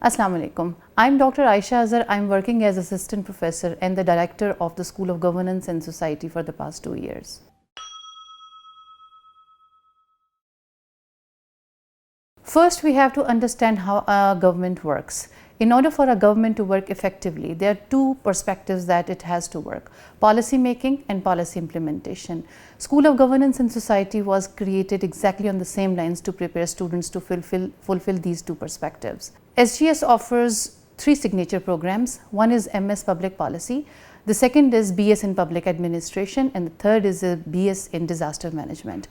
Assalamu alaikum. I'm Dr. Aisha Azhar. I'm working as assistant professor and the director of the School of Governance and Society for the past 2 years. First, we have to understand how a government works. In order for a government to work effectively, there are two perspectives that it has to work: policy making and policy implementation. School of Governance and Society was created exactly on the same lines to prepare students to fulfill these two perspectives. SGS offers 3 signature programs. One is MS Public Policy, the second is BS in Public Administration, and the third is a BS in Disaster Management.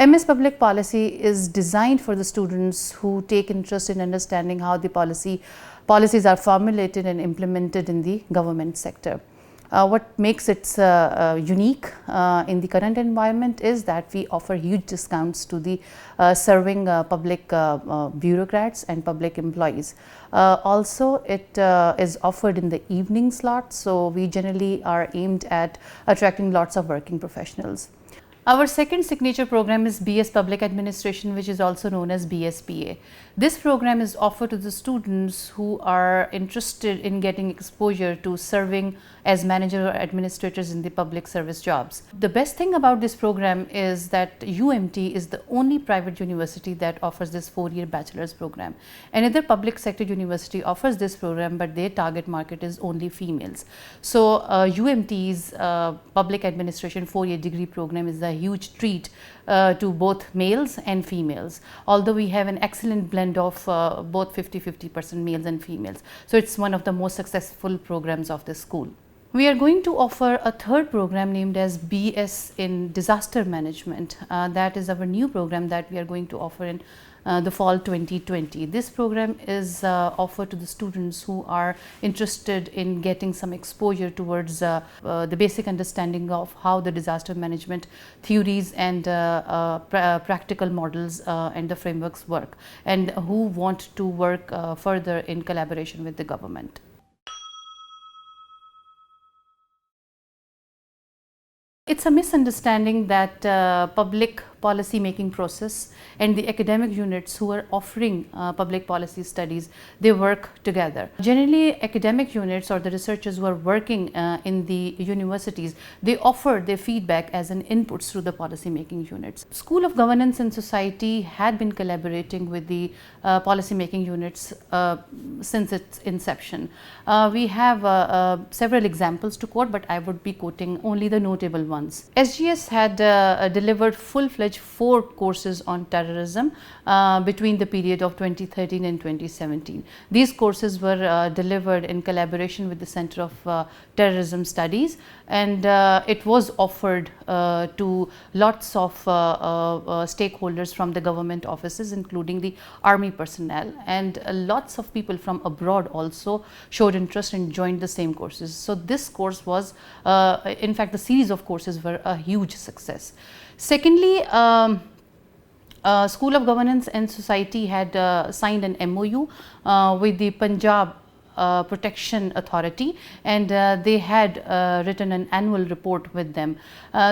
MS Public Policy is designed for the students who take interest in understanding how the policies are formulated and implemented in the government sector. What makes it unique in the current environment is that we offer huge discounts to the serving public bureaucrats and public employees. Also, it is offered in the evening slot, so we generally are aimed at attracting lots of working professionals. Our second signature program is BS Public Administration, which is also known as BSPA. This program is offered to the students who are interested in getting exposure to serving as manager or administrators in the public service jobs. The best thing about this program is that UMT is the only private university that offers this 4-year bachelor's program. Another public sector university offers this program, but their target market is only females. So UMT's Public Administration 4-year degree program is a huge treat to both males and females, although we have an excellent blend of both 50-50% males and females. So it's one of the most successful programs of this school. We are going to offer a third program named as BS in Disaster Management. That is our new program that we are going to offer in the fall 2020. This program is offered to the students who are interested in getting some exposure towards the basic understanding of how the disaster management theories and practical models and the frameworks work, and who want to work further in collaboration with the government. It's a misunderstanding that public policy making process and the academic units who are offering public policy studies, they work together. Generally, academic units or the researchers who are working in the universities, they offer their feedback as an inputs through the policy making units. School of Governance and Society had been collaborating with the policy making units since its inception. We have several examples to quote, but I would be quoting only the notable ones. SGS had delivered full-fledged 4 courses on terrorism between the period of 2013 and 2017. These courses were delivered in collaboration with the Center of Terrorism Studies, and it was offered to lots of stakeholders from the government offices, including the army personnel, and lots of people from abroad also showed interest and joined the same courses. So this course was, in fact, the series of courses were a huge success. Secondly, School of Governance and Society had signed an MOU with the Punjab Protection Authority, and they had written an annual report with them.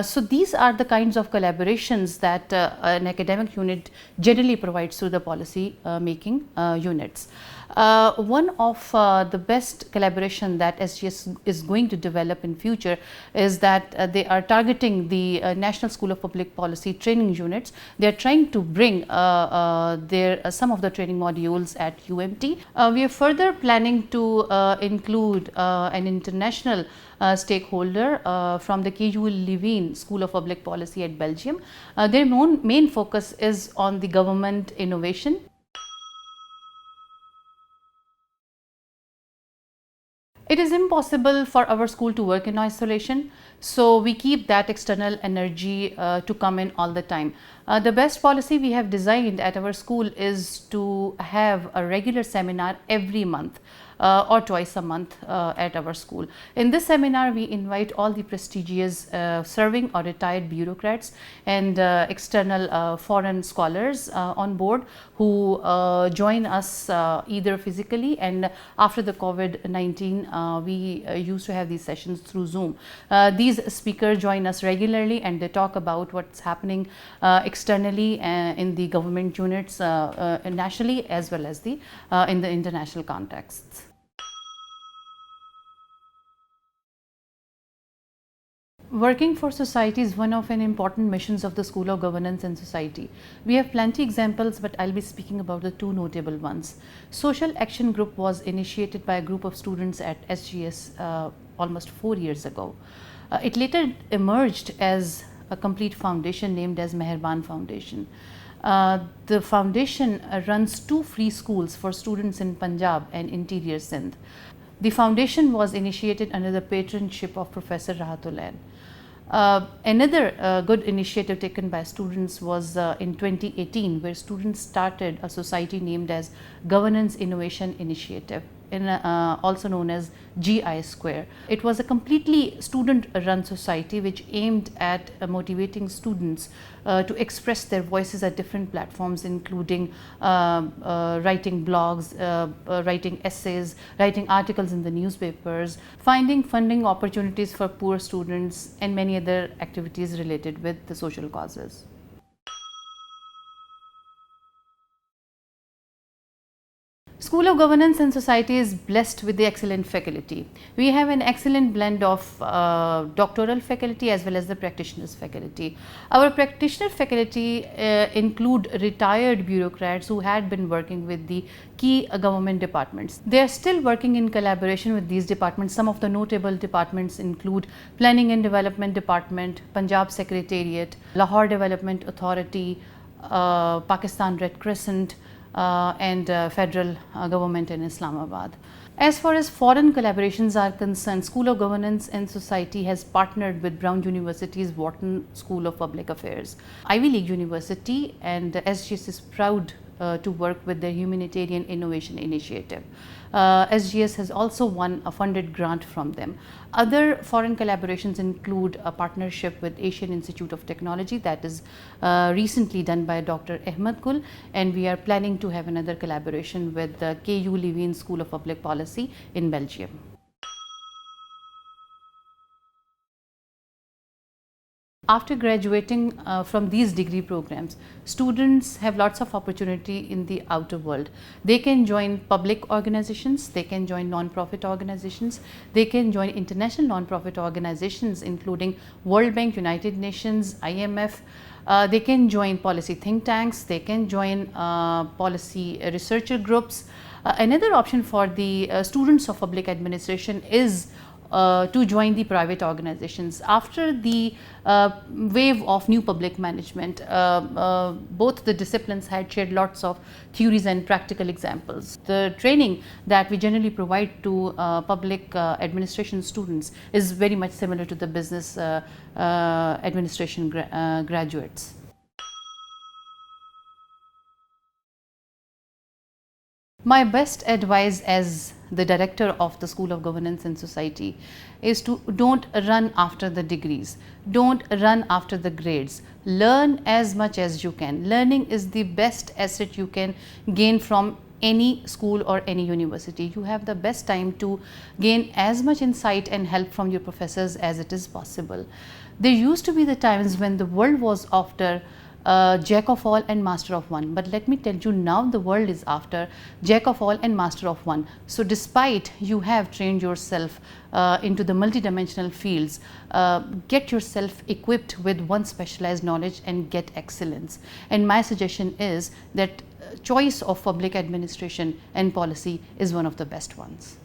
So these are the kinds of collaborations that an academic unit generally provides to the policy making units. One of the best collaboration that SGS is going to develop in future is that they are targeting the National School of Public Policy training units. They are trying to bring some of the training modules at UMT. We are further planning to include an international stakeholder from the KU Leuven School of Public Policy at Belgium. Their main focus is on the government innovation. It is impossible for our school to work in isolation, so we keep that external energy to come in all the time. The best policy we have designed at our school is to have a regular seminar every month. or twice a month at our school. In this seminar, we invite all the prestigious serving or retired bureaucrats and external foreign scholars on board who join us either physically, and after the COVID-19 we used to have these sessions through Zoom. These speakers join us regularly and they talk about what's happening externally in the government units nationally as well as in the international contexts. Working for society is one of an important missions of the School of Governance and Society. We have plenty examples, but I'll be speaking about the two notable ones. Social Action Group was initiated by a group of students at SGS almost 4 years ago. It later emerged as a complete foundation named as Meherban Foundation. The foundation runs 2 free schools for students in Punjab and interior Sindh. The foundation was initiated under the patronship of Professor Rahatullain. Another good initiative taken by students was in 2018, where students started a society named as Governance Innovation Initiative, also known as GI Square. It was a completely student-run society which aimed at motivating students to express their voices at different platforms, including writing blogs, writing essays, writing articles in the newspapers, finding funding opportunities for poor students, and many other activities related with the social causes. School of Governance and Society is blessed with the excellent faculty. We have an excellent blend of doctoral faculty as well as the practitioners faculty. Our practitioner faculty include retired bureaucrats who had been working with the key government departments. They are still working in collaboration with these departments. Some of the notable departments include Planning and Development Department, Punjab Secretariat, Lahore Development Authority, Pakistan Red Crescent, and federal government in Islamabad. As far as foreign collaborations are concerned, School of Governance and Society has partnered with Brown University's Wharton School of Public Affairs, Ivy League University, and SGS is proud to work with the Humanitarian Innovation Initiative. SGS has also won a funded grant from them. Other foreign collaborations include a partnership with Asian Institute of Technology that is recently done by Dr. Ahmed Gul, and we are planning to have another collaboration with the KU Leuven School of Public Policy in Belgium. After graduating from these degree programs, students have lots of opportunity in the outer world. They can join public organizations, they can join non-profit organizations, they can join international non-profit organizations including World Bank, United Nations, IMF. They can join policy think tanks, they can join policy researcher groups. Another option for the students of public administration is to join the private organizations. After the wave of new public management, both the disciplines had shared lots of theories and practical examples. The training that we generally provide to public administration students is very much similar to the business administration graduates. My best advice as the director of the School of Governance and Society is to don't run after the degrees, don't run after the grades. Learn as much as you can. Learning is the best asset you can gain from any school or any university. You have the best time to gain as much insight and help from your professors as it is possible. There used to be the times when the world was after jack of all and master of one, but let me tell you, now the world is after jack of all and master of one. So despite you have trained yourself into the multidimensional fields, get yourself equipped with one specialized knowledge and get excellence. And my suggestion is that choice of public administration and policy is one of the best ones.